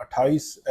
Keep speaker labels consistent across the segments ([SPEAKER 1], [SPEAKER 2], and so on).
[SPEAKER 1] 28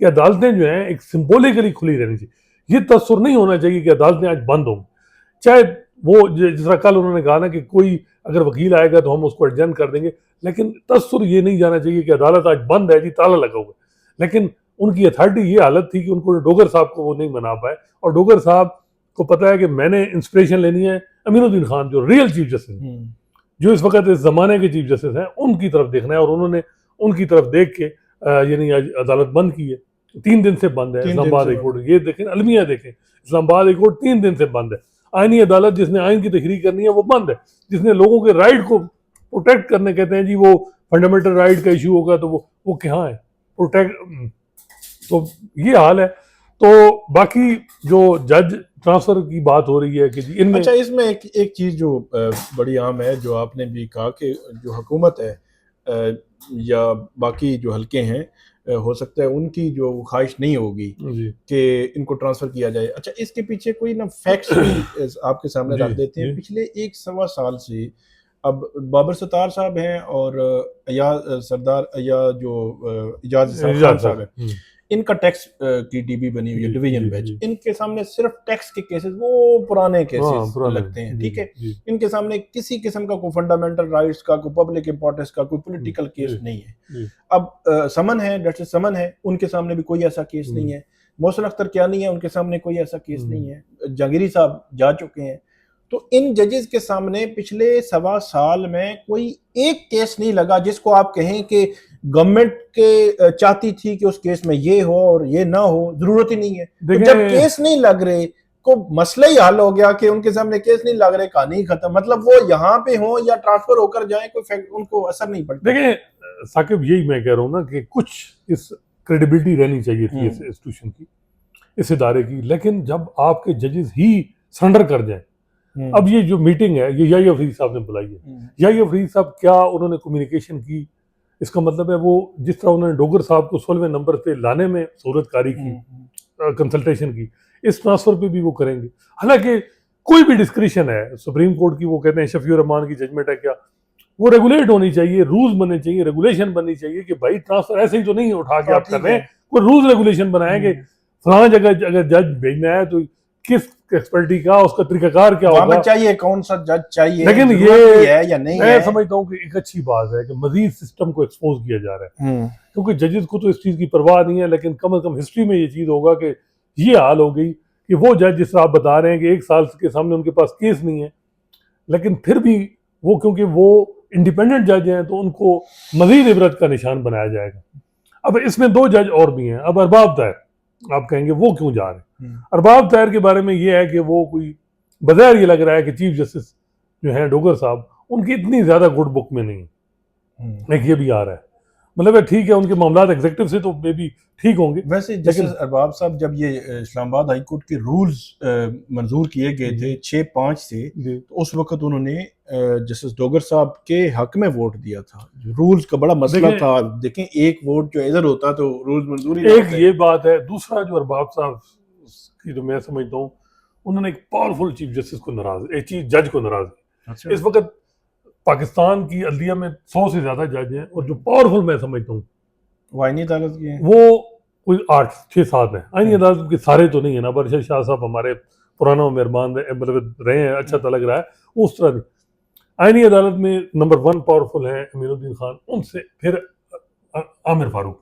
[SPEAKER 2] کہ عدالتیں جو ہیں ایک سمبولیکلی کھلی رہنی چاہیے. یہ تصور نہیں ہونا چاہیے کہ عدالتیں آج بند ہوں. چاہے وہ جس طرح کل انہوں نے کہا نا کہ کوئی اگر وکیل آئے گا تو ہم اس کو ایڈجن کر دیں گے, لیکن تصور یہ نہیں جانا چاہیے کہ عدالت آج بند ہے جی, تالا لگا ہوا. لیکن ان کی اتھارٹی یہ حالت تھی کہ ان کو ڈوگر صاحب کو وہ نہیں منا پائے, اور ڈوگر صاحب کو پتا ہے کہ میں نے انسپریشن لینی ہے امین الدین خان جو ریئل چیف جسٹس ہیں, جو اس وقت اس زمانے کے چیف جسٹس ہیں, ان کی طرف دیکھنا ہے. اور انہوں نے ان کی طرف دیکھ کے یعنی عدالت بند کی ہے, 3 دن سے بند ہے. اسلام آباد ہائی کورٹ یہ دیکھیں, المیہ دیکھیں, اسلام آباد ہائی کورٹ 3 دن سے بند ہے. آئینی عدالت جس نے آئین کی تحریک کرنی ہے وہ بند ہے. جس نے لوگوں کے رائٹ کو پروٹیکٹ کرنے, کہتے ہیں جی وہ فنڈامنٹل رائٹ کا ایشو ہوگا تو وہ کہاں ہے پروٹیکٹ. تو یہ حال ہے. تو باقی جو جج ٹرانسفر کی بات ہو رہی ہے کہ جی ان میں,
[SPEAKER 1] اچھا اس میں ایک چیز جو بڑی عام ہے, جو آپ نے بھی کہا کہ جو حکومت ہے یا باقی جو حلقے ہیں, ہو سکتا ہے ان کی جو خواہش نہیں ہوگی کہ ان کو ٹرانسفر کیا جائے. اچھا اس کے پیچھے کوئی نا فیکٹس بھی آپ کے سامنے رکھ دیتے ہیں. پچھلے 1-1.25 سال سے اب بابر ستار صاحب ہیں اور اعجاز خان صاحب ہیں, ان کا ٹیکس کی ڈی بی بنی ہوئی ہے, ڈویژن بینچ. ان کے سامنے صرف ٹیکس کے کیسز, وہ پرانے کیسز لگتے ہیں, ٹھیک ہے. ان کے سامنے کسی قسم کا کوئی فنڈامنٹل رائٹس کا, کوئی پبلک امپورٹنس کا, کوئی پولیٹیکل کیس نہیں ہے. اب سمن ہے, جسٹس سمن ہے, ان کے سامنے بھی کوئی ایسا کیس نہیں ہے. محسن اختر کیانی ہے, ان کے سامنے کوئی ایسا کیس نہیں ہے. جہانگیری صاحب جا چکے ہیں. تو ان ججز کے سامنے پچھلے 1.25 سال میں کوئی ایک کیس نہیں لگا جس کو آپ کہیں کہ گورنمنٹ کے چاہتی تھی کہ اس کیس میں یہ ہو اور یہ نہ ہو, ضرورت ہی نہیں ہے. تو جب کیس نہیں لگ رہے کو مسئلہ ہی حل ہو گیا کہ ان کے سامنے کیس نہیں لگ رہے, کہانی ختم. مطلب وہ یہاں پہ ہوں یا ٹرانسفر ہو کر جائیں, کوئی ان کو اثر نہیں پڑتا.
[SPEAKER 2] دیکھیں ثاقب, یہی میں کہہ رہا ہوں نا کہ کچھ اس کریڈیبلٹی رہنی چاہیے تھی اس انسٹیٹیوشن کی, اس ادارے کی. لیکن جب آپ کے ججز ہی سرنڈر کر جائیں, اب یہ جو میٹنگ ہے یہ یحییٰ فریدی صاحب نے بلائی ہے. یحییٰ فریدی صاحب کیا انہوں نے کمیونیکیشن کی, اس کا مطلب ہے وہ جس طرح انہوں نے ڈوگر صاحب کو 16ویں نمبر پہ لانے میں صورت کاری کی, کنسلٹیشن کی, اس ٹرانسفر پہ بھی وہ کریں گے. حالانکہ کوئی بھی ڈسکریشن ہے سپریم کورٹ کی, وہ کہتے ہیں شفیع الرحمان کی ججمنٹ ہے, کیا وہ ریگولیٹ ہونی چاہیے, رولز بننے چاہیے, ریگولیشن بننی چاہیے کہ بھائی ٹرانسفر ایسے ہی تو نہیں اٹھا کے آپ کر رہے ہیں, کوئی رولز ریگولیشن بنائیں کہ فلاں جگہ اگر جج بھیجنا ہے تو کس ایکسپرٹی کا, اس کا طریقہ کار کیا ہوگا
[SPEAKER 1] چاہیے, کون سا جج چاہیے.
[SPEAKER 2] لیکن
[SPEAKER 1] یہ ہے یا نہیں
[SPEAKER 2] میں سمجھتا ہوں کہ ایک اچھی بات ہے کہ مزید سسٹم کو ایکسپوز کیا جا رہا ہے, کیونکہ ججز کو تو اس چیز کی پرواہ نہیں ہے, لیکن کم از کم ہسٹری میں یہ چیز ہوگا کہ یہ حال ہو گئی کہ وہ جج جس طرح آپ بتا رہے ہیں کہ 1 سال کے سامنے ان کے پاس کیس نہیں ہے, لیکن پھر بھی وہ کیونکہ وہ انڈیپینڈنٹ جج ہیں تو ان کو مزید عبرت کا نشان بنایا جائے گا. اب اس میں 2 جج اور بھی ہیں. اب ارباب طاہر, آپ کہیں گے وہ کیوں جا رہے ہیں. ارباب طاہر کے بارے میں یہ ہے کہ وہ کوئی بظاہر یہ لگ رہا ہے کہ چیف جسٹس جو ہیں ڈوگر صاحب, ان کی اتنی زیادہ گڈ بک میں نہیں ہے. ایک یہ بھی آ رہا ہے, مطلب ہے ٹھیک ہے ان کے معاملات ایگزیکٹو سے تو مے بی ٹھیک ہوں گے.
[SPEAKER 1] ویسے جسٹس ارباب صاحب جب یہ اسلام آباد ہائی کورٹ کے رولز منظور کیے گئے تھے 6-5 سے, تو اس وقت انہوں نے جسٹس ڈوگر صاحب کے حق میں ووٹ دیا تھا. رولز کا بڑا مسئلہ تھا. دیکھیں ایک ووٹ جو ادھر ہوتا تو رولز منظور ہی,
[SPEAKER 2] ایک یہ بات ہے. دوسرا جو ارباب صاحب کی جو میں سمجھتا ہوں, انہوں نے ایک پاورفل چیف جسٹس کو ناراض, ایک چیف جج کو ناراض. اس وقت پاکستان کی عدلیہ میں 100 سے زیادہ جج ہیں, اور جو پاورفل میں سمجھتا ہوں
[SPEAKER 1] وہ آئینی عدالت کی ہیں,
[SPEAKER 2] وہ کوئی 8-6-7 ہیں. آئینی عدالت کے سارے تو نہیں ہیں نا, برشد شاہ صاحب ہمارے پرانا و مہربان مطلب رہے ہیں, اچھا تھا لگ رہا ہے, اس طرح نہیں. آئینی عدالت میں نمبر 1 پاورفل ہیں امین الدین خان, ان سے پھر عامر فاروق.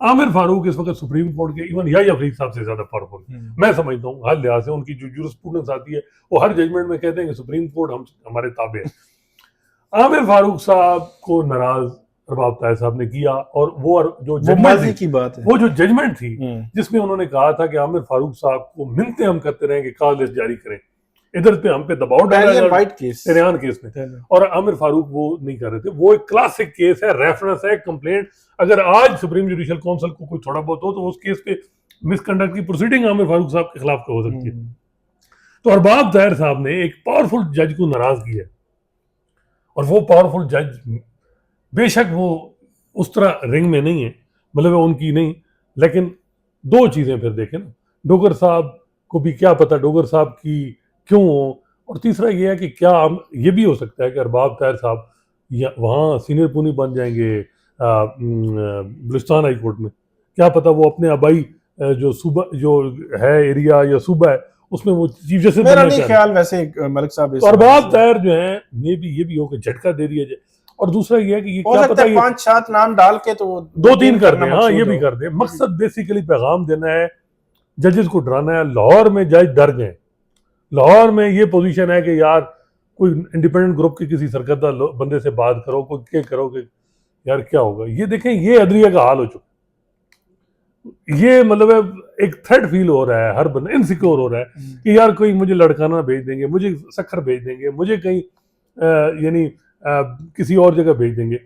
[SPEAKER 2] عامر فاروق اس وقت سپریم کورٹ کے ایون یحییٰ فریدی صاحب سے زیادہ پاورفل میں سمجھتا ہوں. ہر لحاظ سے ان کی جو جورسپروڈنس آتی ہے وہ ہر ججمنٹ میں کہتے ہیں کہ سپریم کورٹ ہمارے تابع ہے. عامر فاروق صاحب کو ناراض ارباب طاہر صاحب نے کیا, اور وہ جو ججمنٹ کی بات ہے, وہ جو ججمنٹ تھی جس میں انہوں نے کہا تھا کہ عامر فاروق صاحب کو منتیں ہم کرتے رہیں کہ کاغذ لسٹ جاری کریں, ادھر پہ ہم پہ دباؤ ڈالا تیریان کیس میں, اور عامر فاروق وہ نہیں کر رہے تھے. وہ ایک کلاسک کیس ہے, ریفرنس ہے, کمپلینٹ. اگر آج سپریم جوڈیشل کونسل کو کوئی تھوڑا بہت ہو تو اس کیس پہ مس کنڈکٹ کی پروسیڈنگ عامر فاروق صاحب کے خلاف ہو سکتی ہے. تو ارباب طاہر صاحب نے ایک پاورفل جج کو ناراض کیا, اور وہ پاورفل جج بے شک وہ اس طرح رنگ میں نہیں ہے, مطلب ان کی نہیں, لیکن 2 چیزیں پھر دیکھیں نا, ڈوگر صاحب کو بھی کیا پتہ ڈوگر صاحب کی کیوں ہو, اور تیسرا یہ ہے کہ کیا یہ بھی ہو سکتا ہے کہ ارباب طاہر صاحب وہاں سینئر پونی بن جائیں گے بلوچستان ہائی کورٹ میں, کیا پتہ وہ اپنے آبائی جو صوبہ جو ہے ایریا یا صوبہ ہے اس میں وہ چیف جسٹس
[SPEAKER 1] میرا نہیں خیال ویسے ملک صاحب
[SPEAKER 2] اور ارباب طاہر جو ہیں یہ بھی ہو کہ جھٹکا دے دیا جائے. اور دوسرا یہ ہے کہ یہ کیا پتہ
[SPEAKER 1] 5-7 نام ڈال کے تو
[SPEAKER 2] 2-3 کر دیں. ہاں یہ بھی کر دیں. مقصد بیسیکلی پیغام دینا ہے, ججز کو ڈرانا ہے. لاہور میں جج ڈر گئے. لاہور میں یہ پوزیشن ہے کہ یار کوئی انڈیپینڈنٹ گروپ کے کسی سرکردہ بندے سے بات کرو, کوئی کیا کرو کہ یار کیا ہوگا. یہ دیکھیں یہ عدلیہ کا حال ہو چکا. یہ مطلب ہے ایک تھریٹ فیل ہو رہا ہے, ہر بندہ انسیکیور ہو رہا ہے کہ یار کوئی مجھے لڑکانا بھیج دیں گے, مجھے سکھر بھیج دیں گے, مجھے کہیں یعنی کسی اور جگہ بھیج دیں گے.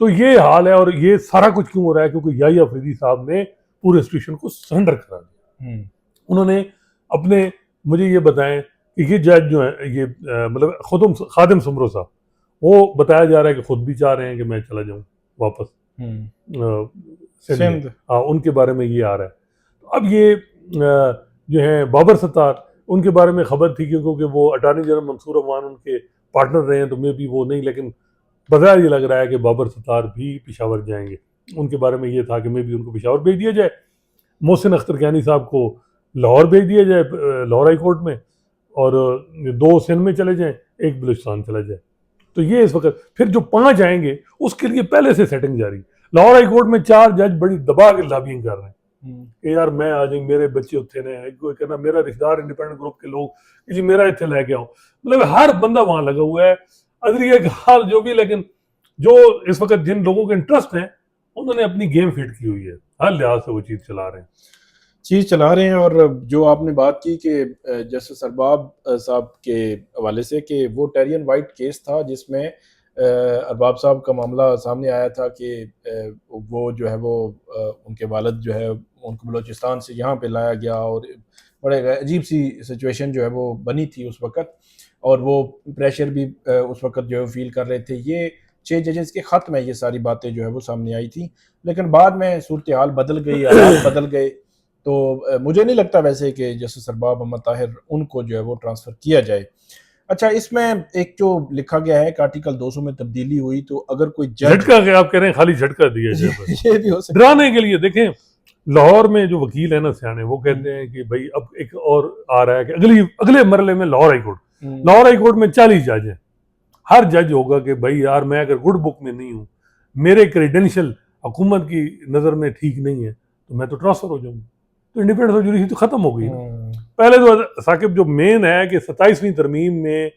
[SPEAKER 2] تو یہ حال ہے. اور یہ سارا کچھ کیوں ہو رہا ہے؟ کیونکہ یحییٰ افریدی صاحب نے پورے انسٹیٹیوشن کو سرنڈر کرا دیا. انہوں نے اپنے مجھے یہ بتائیں کہ یہ جج جو ہیں یہ مطلب خادم سمرو صاحب, وہ بتایا جا رہا ہے کہ خود بھی چاہ رہے ہیں کہ میں چلا جاؤں واپس سندھ. ان کے بارے میں یہ آ رہا ہے. اب یہ جو ہیں بابر ستار, ان کے بارے میں خبر تھی کیونکہ وہ اٹارنی جنرل منصور عوان ان کے پارٹنر رہے ہیں, تو میں بھی وہ نہیں, لیکن بظاہر یہ لگ رہا ہے کہ بابر ستار بھی پشاور جائیں گے. ان کے بارے میں یہ تھا کہ میں بھی ان کو پشاور بھیج دیا جائے, محسن اختر کیانی صاحب کو لاہور بھیج دیا جائے لاہور ہائی کورٹ میں, اور 2 سندھ میں چلے جائیں, 1 بلوچستان چلا جائے. تو یہ اس وقت پھر جو 5 آئیں گے اس کے لیے پہلے سے سیٹنگ جاری. لاہور ہائی کورٹ میں 4 جج بڑی دبا کے لابینگ کر رہے ہیں کہ یار میں آ جائیں, میرے بچے اتنے نے, کوئی کہنا میرا رشتہ دار انڈیپینڈنٹ گروپ کے لوگ جی میرا اتنے لے کے آؤں. مطلب ہر بندہ وہاں لگا ہوا ہے. عدلیہ کا حال جو بھی, لیکن جو اس وقت جن لوگوں کے انٹرسٹ ہیں انہوں نے اپنی گیم فٹ کی ہوئی ہے, ہر لحاظ سے وہ چیز چلا رہے ہیں.
[SPEAKER 1] اور جو آپ نے بات کی کہ جسٹس ارباب صاحب کے حوالے سے کہ وہ ٹیرین وائٹ کیس تھا جس میں ارباب صاحب کا معاملہ سامنے آیا تھا کہ وہ جو ہے وہ ان کے والد جو ہے ان کو بلوچستان سے یہاں پہ لایا گیا, اور بڑے عجیب سی سچویشن جو ہے وہ بنی تھی اس وقت, اور وہ پریشر بھی اس وقت جو ہے فیل کر رہے تھے. یہ 6 ججز کے خط میں یہ ساری باتیں جو ہے وہ سامنے آئی تھیں, لیکن بعد میں صورتحال بدل گئی, حالات بدل گئے. تو مجھے نہیں لگتا ویسے کہ جسٹس ارباب محمد طاہر ان کو جو ہے وہ ٹرانسفر کیا جائے. اچھا, اس میں ایک جو لکھا گیا ہے کہ آرٹیکل 200 میں تبدیلی ہوئی, تو اگر کوئی
[SPEAKER 2] جھٹکا کہ آپ کہہ رہے ہیں خالی جھٹکا دیا جائے
[SPEAKER 1] یہ بھی ہو سکتا
[SPEAKER 2] ڈرانے کے لیے. دیکھیں لاہور میں جو وکیل ہیں نا سیانے, وہ کہتے ہیں کہ بھائی اب ایک اور آ رہا ہے کہ اگلے مرحلے میں لاہور ہائی کورٹ میں 40 جج ہیں. ہر جج ہوگا کہ بھائی یار میں اگر گڈ بک میں نہیں ہوں, میرے کریڈینشل حکومت کی نظر میں ٹھیک نہیں ہے, تو میں تو ٹرانسفر ہو جاؤں. تو انڈیپینڈنس آف جوڈیشری تو ختم ہو گئی نا. پہلے تو ثاقب جو مین ہے کہ 27ویں ترمیم میں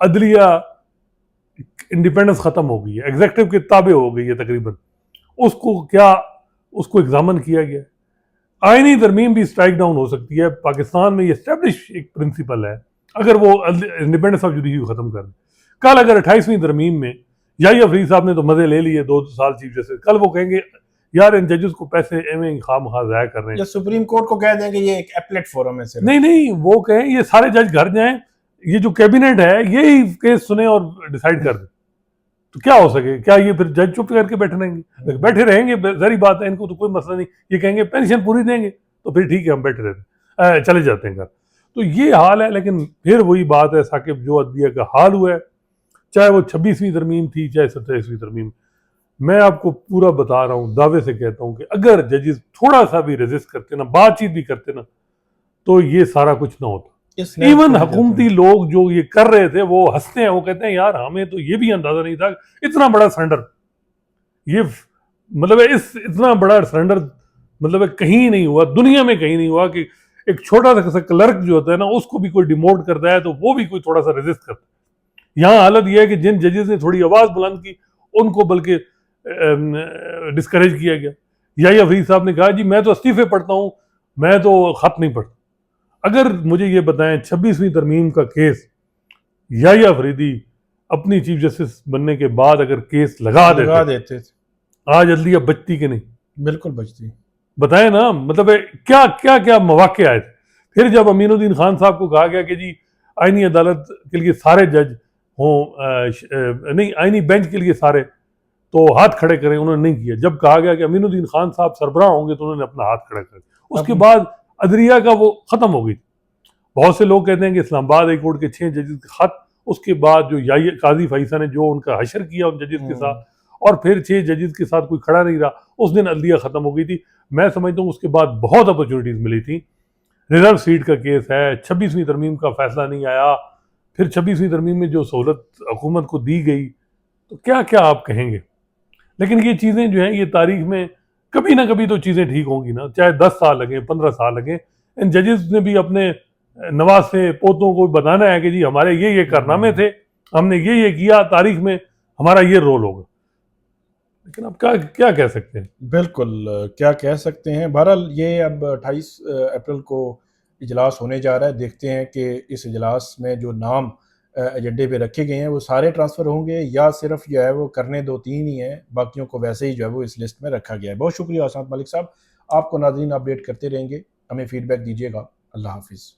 [SPEAKER 2] عدلیہ انڈیپینڈنس ختم ہو گئی ہے, ایگزیکٹو کے تابع ہو گئی ہے تقریباً. اس کو ایگزامن کیا گیا. آئینی ترمیم بھی اسٹرائک ڈاؤن ہو سکتی ہے. پاکستان میں یہ اسٹیبلش ایک پرنسپل ہے, اگر وہ انڈیپینڈنس آف جوڈیشری کو ختم کر دیں. کل اگر 28ویں ترمیم میں یحییٰ افریدی صاحب نے تو مزے لے لیے 2 سال چیف جسٹس, کل وہ کہیں گے یار ان ججز کو پیسے ایویں خواہ مخواہ ضائع کر رہے ہیں,
[SPEAKER 1] یا سپریم کورٹ کو کہہ دیں کہ یہ ایک ایپلیٹ فورم ہے صرف.
[SPEAKER 2] نہیں وہ کہیں یہ سارے جج گھر جائیں, یہ جو کیبنٹ ہے یہی کیس سنیں اور ڈیسائیڈ کر دیں. تو کیا ہو سکے؟ کیا یہ پھر جج چپ کر کے بیٹھے رہیں گے؟ ظاہری بات ہے, ان کو تو کوئی مسئلہ نہیں. یہ کہیں گے پینشن پوری دیں گے تو پھر ٹھیک ہے ہم بیٹھے رہتے ہیں, چلے جاتے ہیں گھر. تو یہ حال ہے. لیکن پھر وہی بات ہے ثاقب, جو عدلیہ کا حال ہوا ہے, چاہے وہ 26ویں ترمیم تھی چاہے 27ویں ترمیم, میں آپ کو پورا بتا رہا ہوں, دعوے سے کہتا ہوں کہ اگر ججز تھوڑا سا بھی ریزسٹ کرتے نا, بات چیت بھی کرتے نا, تو یہ سارا کچھ نہ ہوتا. ایون حکومتی لوگ جو یہ کر رہے تھے وہ ہنستے ہیں, وہ کہتے ہیں یار ہمیں تو یہ بھی اندازہ نہیں تھا اتنا بڑا سرنڈر, یہ مطلب اتنا بڑا سرنڈر مطلب کہیں نہیں ہوا, دنیا میں کہیں نہیں ہوا کہ ایک چھوٹا سا کلرک جو ہوتا ہے نا اس کو بھی کوئی ڈیموٹ کرتا ہے تو وہ بھی کوئی تھوڑا سا ریزسٹ کرتا ہے. یہاں حالت یہ ہے کہ جن ججز نے تھوڑی آواز بلند کی ان کو بلکہ ڈسکریج کیا گیا. یحییٰ افریدی صاحب نے کہا جی میں تو استعفے پڑھتا ہوں, میں تو خط نہیں پڑھتا. اگر مجھے یہ بتائیں 26ویں ترمیم کا کیس یحییٰ افریدی اپنی چیف جسٹس بننے کے بعد اگر کیس لگا دیتے آج عدلیہ بچتی کہ نہیں؟
[SPEAKER 1] بالکل بچتی.
[SPEAKER 2] بتائیں نا, مطلب کیا مواقع آئے تھے. پھر جب امین الدین خان صاحب کو کہا گیا کہ جی آئینی عدالت کے لیے سارے جج ہوں, نہیں آئینی بینچ کے لیے سارے, تو ہاتھ کھڑے کریں, انہوں نے نہیں کیا. جب کہا گیا کہ امین الدین خان صاحب سربراہ ہوں گے تو انہوں نے اپنا ہاتھ کھڑا کر دیا. اس کے بعد عدلیہ کا وہ ختم ہو گئی. بہت سے لوگ کہتے ہیں کہ اسلام آباد ہائی کورٹ کے 6 ججز کے خط, اس کے بعد جو قاضی فائسہ نے جو ان کا حشر کیا ان ججز کے ساتھ, اور پھر 6 ججز کے ساتھ کوئی کھڑا نہیں رہا، اس دن عدلیہ ختم ہو گئی تھی۔ میں سمجھتا ہوں اس کے بعد بہت اپرچونیٹیز ملی تھی۔ ریزرو سیٹ کا کیس ہے، 26ویں ترمیم کا فیصلہ نہیں آیا، پھر 26ویں ترمیم میں جو سہولت حکومت کو دی گئی، تو کیا کیا آپ کہیں گے؟ لیکن یہ چیزیں جو ہیں یہ تاریخ میں کبھی نہ کبھی تو چیزیں ٹھیک ہوں گی نا، چاہے 10 سال لگیں 15 سال لگیں۔ ان ججز نے بھی اپنے نواسے پوتوں کو بتانا ہے کہ جی ہمارے یہ کارنامے تھے، ہم نے یہ کیا، تاریخ میں ہمارا یہ رول ہوگا۔ لیکن اب کیا کہہ سکتے ہیں؟
[SPEAKER 1] بالکل کیا کہہ سکتے ہیں۔ بہرحال یہ اب 28 اپریل کو اجلاس ہونے جا رہا ہے، دیکھتے ہیں کہ اس اجلاس میں جو نام ایجنڈے پہ رکھے گئے ہیں وہ سارے ٹرانسفر ہوں گے یا صرف جو ہے وہ کرنے 2-3 ہی ہیں، باقیوں کو ویسے ہی جو ہے وہ اس لسٹ میں رکھا گیا ہے۔ بہت شکریہ حسنات ملک صاحب، آپ کو ناظرین اپڈیٹ کرتے رہیں گے، ہمیں فیڈ بیک دیجیے گا۔ اللہ حافظ۔